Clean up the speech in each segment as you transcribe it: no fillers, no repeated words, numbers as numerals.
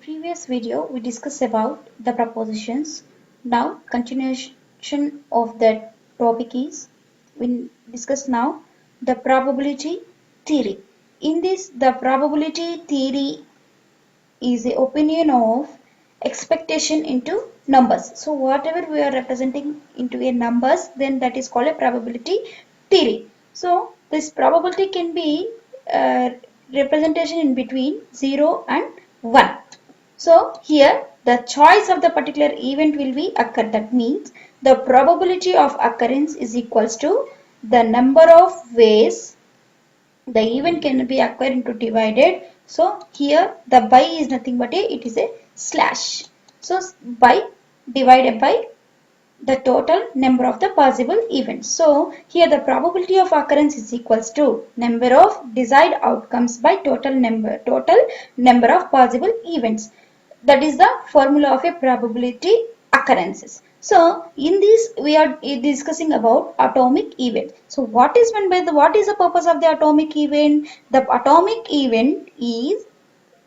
previous video we discussed about the propositions. Now continuation of that topic is we discuss now the probability theory. In this the probability theory is the opinion of expectation into numbers. So whatever we are representing into a numbers, then that is called a probability theory. So this probability can be representation in between 0 and 1. So here the choice of the particular event will be occur. That means the probability of occurrence is equals to the number of ways the event can be occur into divided. So here the by is nothing but it is a slash. So by divided by the total number of the possible events. So here the probability of occurrence is equals to number of desired outcomes by total number of possible events. That is the formula of a probability occurrences. So in this we are discussing about atomic event. So what is the purpose of the atomic event? The atomic event is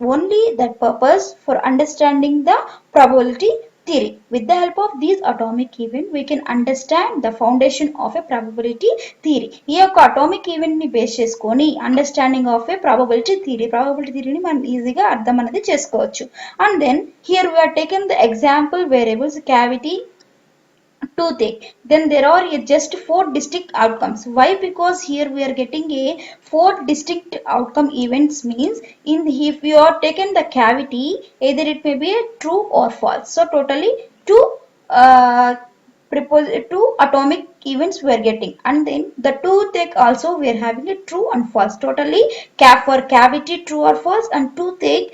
only that purpose for understanding the probability theory. With the help of these atomic event, we can understand the foundation of a probability theory. ఈ యొక్క atomic event ని base చేసుకొని understanding of a probability థియరీని మనం ఈజీగా అర్థం అనేది చేసుకోవచ్చు. And then here we are taken the example variables cavity, toothache. Then there are just 4 distinct outcomes. Why? Because here we are getting a 4 distinct outcome events. Means if you are taken the cavity, either it may be a true or false. So totally two atomic events we are getting. And then the toothache also we are having a true and false. Totally for cavity true or false and toothache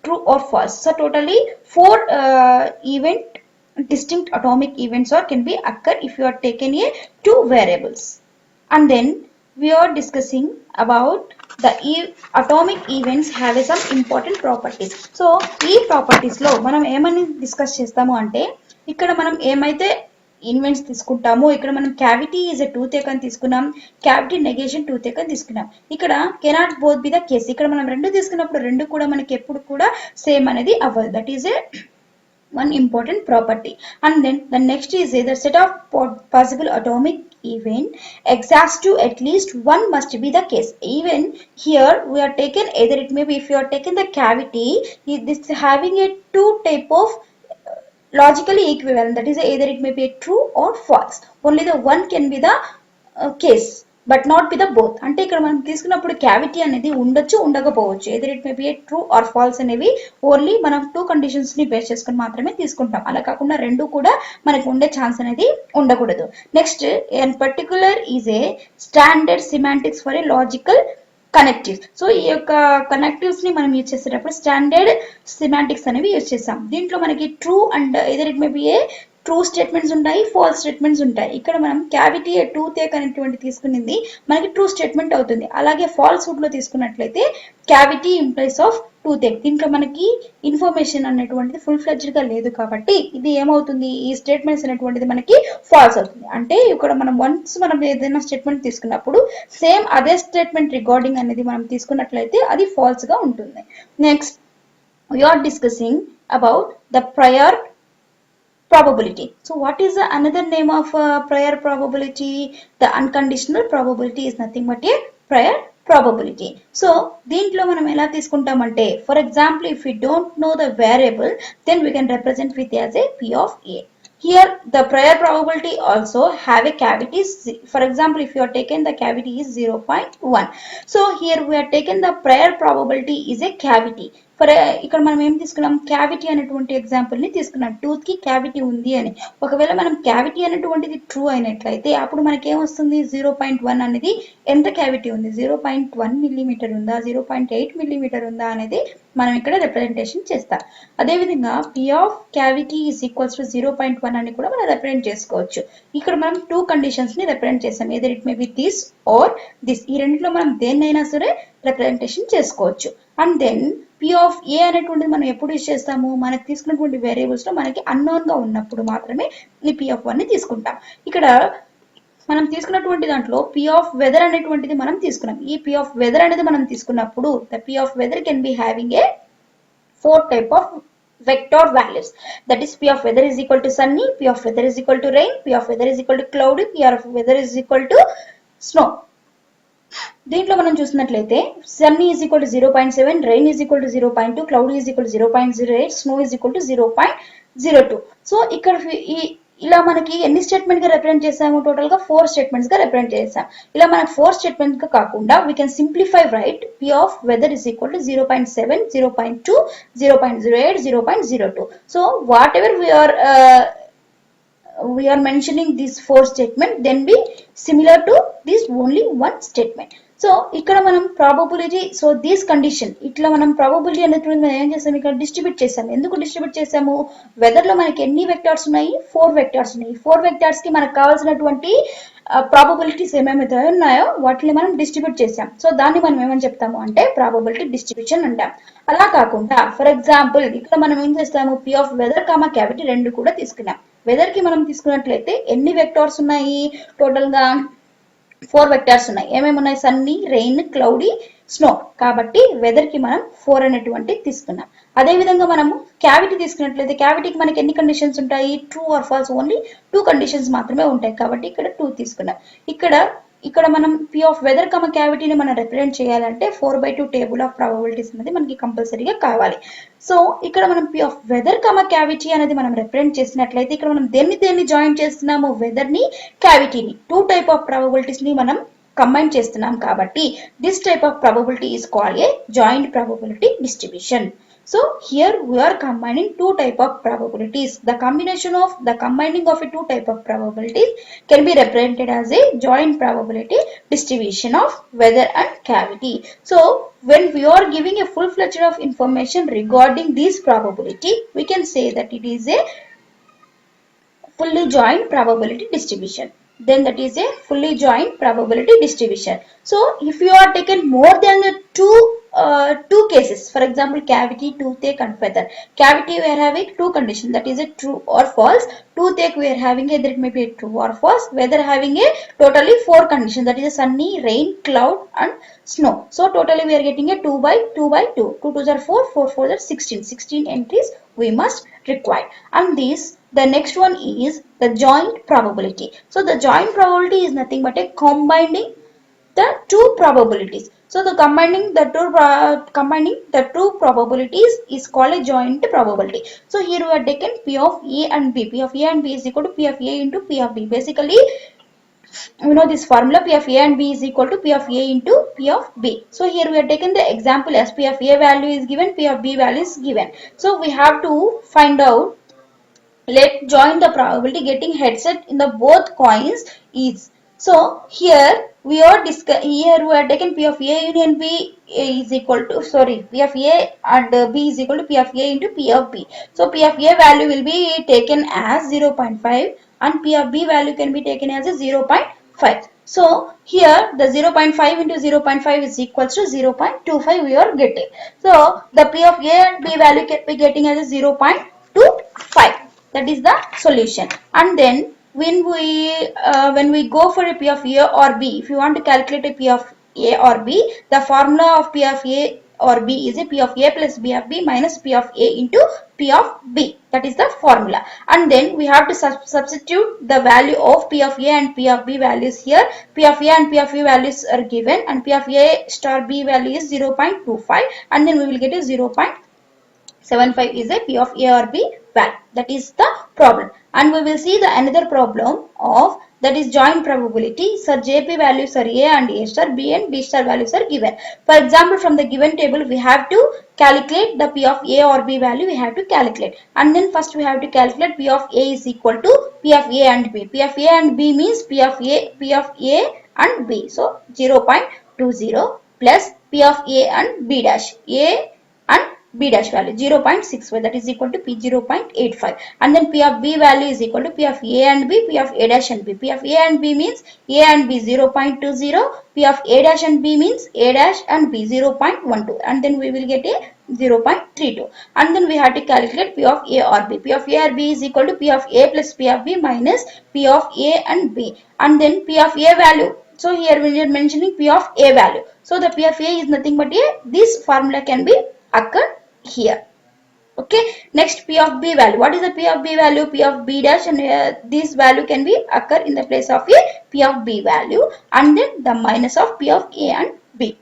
true or false. So totally 4 distinct atomic events or can be occur if you are taken a 2 variables. And then we are discussing about the atomic events have some important properties. So ఈ properties లో మనం ఏమని discuss చేస్తాము అంటే ఇక్కడ మనం ఏమైతే events తీసుకుంటాము, ఇక్కడ మనం క్యావిటీ ఈజ్ ఎ టూతేక్ అని తీసుకున్నాం, క్యావిటీ నెగేషన్ టూతేక్ అని తీసుకున్నాం. ఇక్కడ cannot both be the case. ఇక్కడ మనం రెండు తీసుకున్నప్పుడు రెండు కూడా మనకి ఎప్పుడు కూడా సేమ్ అనేది అవ్వదు. That is a one important property. And then the next is the set of possible atomic event exact to at least one must be the case. Even here we are taken either it may be if you are taken the cavity, this having a 2 type of logically equivalent, that is either it may be a true or false. Only the one can be the case but not be the both. అంటే ఇక్కడ మనం తీసుకున్నప్పుడు cavity అనేది ఉండొచ్చు ఉండకపోవచ్చు. either it may be a true or false అనేవి only మనం 2 conditions ని బేస్ చేసుకొని మాత్రమే తీసుకుంటాం. అలా కాకుండా రెండు కూడా మనకు ఉండే ఛాన్స్ అనేది ఉండకూడదు. Next in particular is a standard semantics for a logical connectives. So ఈ యొక్క కనెక్టివ్స్ ని మనం యూజ్ చేసేటప్పుడు స్టాండర్డ్ సిమాంటిక్స్ అనేవి యూజ్ చేస్తాం. దీంట్లో మనకి true and either it may be a true statements ఉంటాయి, ఫాల్స్ స్టేట్మెంట్స్ ఉంటాయి. ఇక్కడ మనం క్యావిటీ టూతేక్ అనేటువంటి తీసుకునింది మనకి ట్రూ స్టేట్మెంట్ అవుతుంది. అలాగే ఫాల్స్ హుడ్ లో తీసుకున్నట్లయితే క్యావిటీ ఇంప్లైస్ ఆఫ్ టూతేక్. దీంట్లో మనకి ఇన్ఫర్మేషన్ అనేటువంటిది ఫుల్ ఫ్లెడ్జ్డ్ గా లేదు కాబట్టి ఇది ఏమవుతుంది, ఈ స్టేట్మెంట్స్ అనేటువంటిది మనకి ఫాల్స్ అవుతుంది. అంటే ఇక్కడ మనం వన్స్ మనం ఏదైనా స్టేట్మెంట్ తీసుకున్నప్పుడు సేమ్ అదే స్టేట్మెంట్ రిగార్డింగ్ అనేది మనం తీసుకున్నట్లయితే అది ఫాల్స్ గా ఉంటుంది. Next we are discussing about the prior probability. So what is another name of prior probability? The unconditional probability is nothing but a prior probability. So దీంట్లో మనం ఎలా తీసుకుంటామంటే for example if we don't know the variable then we can represent with as a p of a. Here the prior probability also have a cavity. For example if you are taken the cavity is 0.1. So here we are taken the prior probability is a cavity. For ఇక్కడ మనం ఏం తీసుకున్నాం, cavity అనేటువంటి example ని తీసుకున్నాం. Tooth కి cavity ఉంది అని. ఒకవేళ మనం క్యావిటీ అనేటువంటిది ట్రూ అయినట్లయితే అప్పుడు మనకి ఏమొస్తుంది, 0.1 అనేది ఎంత క్యావిటీ ఉంది, 0.1 మిల్లీమీటర్ ఉందా, 0.8 మిల్లీమీటర్ ఉందా అనేది మనం ఇక్కడ రిప్రజెంటేషన్ చేస్తాం. అదేవిధంగా P of cavity is equals to 0.1 అని కూడా మనం రిప్రజెంట్ చేసుకోవచ్చు. ఇక్కడ మనం 2 కండిషన్స్ ని రిప్రజెంట్ చేస్తాం. either it may be this or this. ఈ రెండిట్లో మనం దేన్నైనా సరే రిప్రజెంటేషన్ చేసుకోవచ్చు. అండ్ దెన్ పి ఆఫ్ ఏ అనేటువంటిది మనం ఎప్పుడు యూజ్ చేస్తాము, మనకు తీసుకున్నటువంటి వేరియబుల్స్ లో మనకి అన్నోన్ గా ఉన్నప్పుడు మాత్రమే ఈ పి ఆఫ్ 1 ని తీసుకుంటాం. ఇక్కడ మనం తీసుకున్నటువంటి దాంట్లో పి ఆఫ్ వెదర్ అనేటువంటిది మనం తీసుకున్నాం. ఈ పి ఆఫ్ వెదర్ అనేది మనం తీసుకున్నప్పుడు the P of weather can be having a four type of vector values. That is P of weather is equal to sunny, P of weather is equal to rain, P of weather is equal to cloudy, P of weather is equal to snow. దీంట్లో మనం చూసినట్లయితే Sunny is equal to 0.7, rain is equal to 0.2, cloud is equal to 0.08, snow is equal to 0.02. So ఇక్కడ ఇలా మనకి ఎన్ని statement గా represent చేసాము, total గా 4 స్టేట్మెంట్స్ గా రిప్రజెంట్ చేసాం. ఇలా మనకు 4 స్టేట్మెంట్ గా కాకుండా we can simplify right P of weather is equal to 0.7, 0.2, 0.08, 0.02. So whatever we are mentioning these 4 statement, then be similar to this only one statement. So ఇక్కడ మనం ప్రాబబిలిటీ, సో దిస్ కండిషన్ ఇట్లా మనం probability అనేటువంటి మనం ఏం చేసాము, ఇక్కడ distribute చేసాము. ఎందుకు డిస్ట్రిబ్యూట్ చేసాము, వెదర్ లో మనకి ఎన్ని వెక్టార్స్ ఉన్నాయి, 4 వెక్టార్స్ ఉన్నాయి. 4 వెక్టార్స్ కి మనకు కావాల్సినటువంటి ప్రాబబిలిటీస్ ఏమేమైతే ఉన్నాయో వాటిని మనం డిస్ట్రిబ్యూట్ చేసాం. సో దాన్ని మనం ఏమని చెప్తాము అంటే ప్రాబబిలిటీ డిస్ట్రిబ్యూషన్ అంటాం. అలా కాకుండా ఫర్ ఎగ్జాంపుల్ ఇక్కడ మనం ఏం చేస్తాము, P of weather comma cavity రెండు కూడా తీసుకున్నాం. వెదర్ కి మనం తీసుకున్నట్లయితే ఎన్ని వెక్టార్స్ ఉన్నాయి, టోటల్ గా 4 వెక్టార్స్ ఉన్నాయి. ఏమేమి ఉన్నాయి, సన్నీ, రెయిన్, క్లౌడీ, స్నో. కాబట్టి వెదర్ కి మనం 4 అనేటువంటి తీసుకున్నాం. అదే విధంగా మనము క్యావిటీ తీసుకున్నట్లయితే క్యావిటీకి మనకి ఎన్ని కండిషన్స్ ఉంటాయి, true or false, only 2 conditions మాత్రమే ఉంటాయి. కాబట్టి ఇక్కడ 2 తీసుకున్నాం. ఇక్కడ మనం P of weather కమ క్యావిటీని మనం రిప్రజెంట్ చేయాలంటే 4/2 టేబుల్ ఆఫ్ ప్రాబబిలిటీస్ అనేది మనకి కంపల్సరీగా కావాలి. సో ఇక్కడ మనం P of weather comma cavity అనేది మనం రిప్రజెంట్ చేసినట్లయితే ఇక్కడ మనం దేన్ని జాయిన్ చేస్తున్నాము, వెదర్ ని, క్యావిటీని, 2 టైప్ ఆఫ్ ప్రాబబిలిటీస్ ని మనం కంబైన్ చేస్తున్నాం. కాబట్టి this type of probability is called a joint probability distribution. So here we are combining 2 type of probabilities. The combining of a 2 type of probabilities can be represented as a joint probability distribution of weather and cavity. So when we are giving a full-fledged of information regarding this probability, we can say that it is a fully joined probability distribution. Then that is a fully joined probability distribution. So if you are taken more than the two cases, for example cavity, toothache and feather. Cavity we are having 2 conditions, that is a true or false. Toothache we are having either it may be true or false. Weather having a totally 4 conditions, that is a sunny, rain, cloud and snow. So totally we are getting a 2/2 by 2. 2 2s are 4, 4 4s are 16. 16 entries we must require. And the next one is the joint probability. So the joint probability is nothing but a combining the 2 probabilities. So the combining the two probabilities is called a joint probability. So here we are taken P of A and B. P of A and B is equal to P of A into P of B. Basically, you know this formula, P of A and B is equal to P of A into P of B. So here we are taken the example as P of A value is given, P of B value is given. So we have to find out, let join the probability getting headset in the both coins is. So here we are taken P of A union B is equal to, P of A and B is equal to P of A into P of B. So P of A value will be taken as 0.5 and P of B value can be taken as a 0.5. So here the 0.5 into 0.5 is equals to 0.25 we are getting. So the P of A and B value can be getting as a 0.25. That is the solution. And then when we go for a P of A or B, if you want to calculate a P of A or B, the formula of P of A or B is a P of A plus B of B minus P of A into P of B. That is the formula. And then we have to substitute the value of P of A and P of B values here. P of A and P of B values are given and P of A star B value is 0.25 and then we will get a 0.75 is a P of A or B value. That is the problem. And we will see the another problem of, that is joint probability. So JP values are A and A star, B and B star values are given. For example, from the given table we have to calculate the P of A or B value, we have to calculate. And then first we have to calculate P of A is equal to P of A and B. P of A and B means P of A and B. So 0.20 plus P of A and B dash. A and B dash value 0.65, that is equal to P 0.85, and then P of B value is equal to P of A and B, P of A dash and B. P of A and B means A and B 0.20, P of A dash and B means A dash and B 0.12, and then we will get a 0.32, and then we have to calculate P of A or B. P of A or B is equal to P of A plus P of B minus P of A and B, and then P of A value. So here we are mentioning P of A value. So the P of A is nothing but a, this formula can be occurred here. Okay, next P of B value. What is the P of B value? P of B dash, and this value can be occur in the place of a P of B value, and then the minus of P of A and B.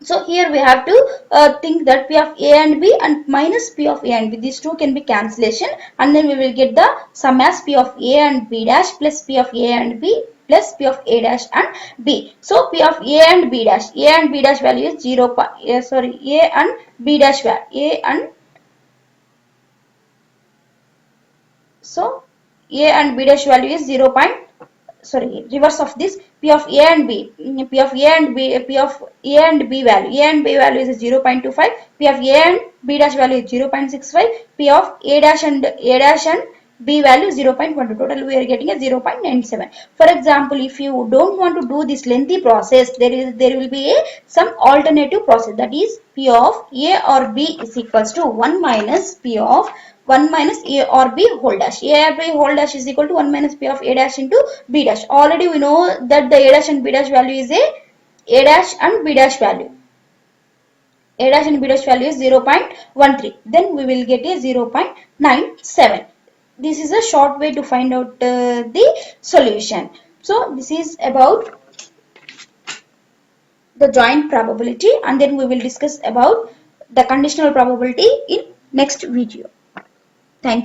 So here we have to think that P of A and B and minus P of A and B. These two can be cancellation, and then we will get the sum as P of A and B dash plus P of A and B plus P of A dash and B. So P of A and B dash. A and B dash value is 0. Sorry, A and B dash value. A and so A and B dash value is 0. Sorry, reverse of this, P of A and B. P of A and B, P of A and B value. A and B value is 0.25. P of A and B dash value is 0.65. P of A dash and B value 0.12. Total we are getting a 0.97. For example, if you don't want to do this lengthy process, there will be some alternative process, that is P of A or B is equals to 1 minus P of 1 minus A or B whole dash. A or B whole dash is equal to 1 minus P of A dash into B dash. Already we know that the A dash and B dash value is A dash and B dash value. A dash and B dash value is 0.13. Then we will get a 0.97. This is a short way to find out the solution. So this is about the joint probability, and then we will discuss about the conditional probability in next video.